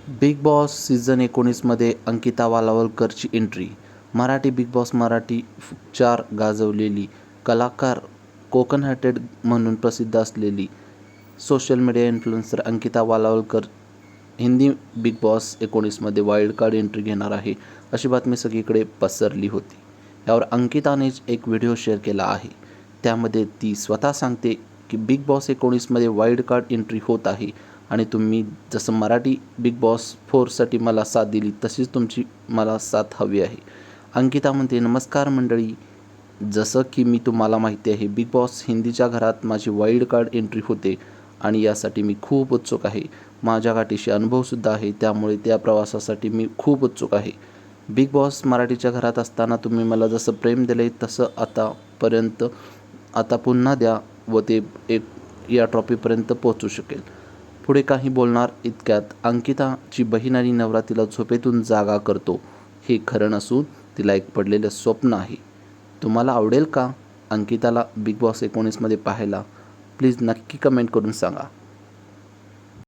Big Boss season 19मध्ये अंकिता वालावलकरची entry. Marathi Bigg Boss Marathi 4 गाजवलेली कलाकार, कोकण हार्टेड म्हणून प्रसिद्ध असलेली social media influencer Ankita Walawalkar Hindi Bigg Boss 19मध्ये वाईल्ड कार्ड एंट्री घेणार आहे, अशी बातमी सगळीकडे पसरली होती. यावर अंकितानेच एक व्हिडिओ शेअर केला आहे. त्यामध्ये ती स्वतः सांगते की बिग बॉस 19मध्ये वाईल्ड कार्ड एंट्री होत आहे आणि तुम्ही जसं मराठी बिग बॉस 4साठी मला साथ दिली, तशीच तुमची मला साथ हवी आहे. अंकिता म्हणते, नमस्कार मंडळी, जसं की मी तुम्हाला माहिती आहे, बिग बॉस हिंदीच्या घरात माझी वाईल्ड कार्ड एंट्री होते आणि यासाठी मी खूप उत्सुक आहे. माझ्या गाठीशी अनुभवसुद्धा आहे, त्यामुळे त्या प्रवासासाठी मी खूप उत्सुक आहे. बिग बॉस मराठीच्या घरात असताना तुम्ही मला जसं प्रेम दिलं तसं आता पुन्हा द्या व ते या ट्रॉफीपर्यंत पोहोचू शकेल. पुढे काही बोलणार इतक्यात अंकिताची बहीण आणि नवरा तिला झोपेतून जागा करतो. हे खरं नसून तिला एक पडलेलं स्वप्न आहे. तुम्हाला आवडेल का अंकिताला बिग बॉस 19मध्ये पाहायला? प्लीज नक्की कमेंट करून सांगा.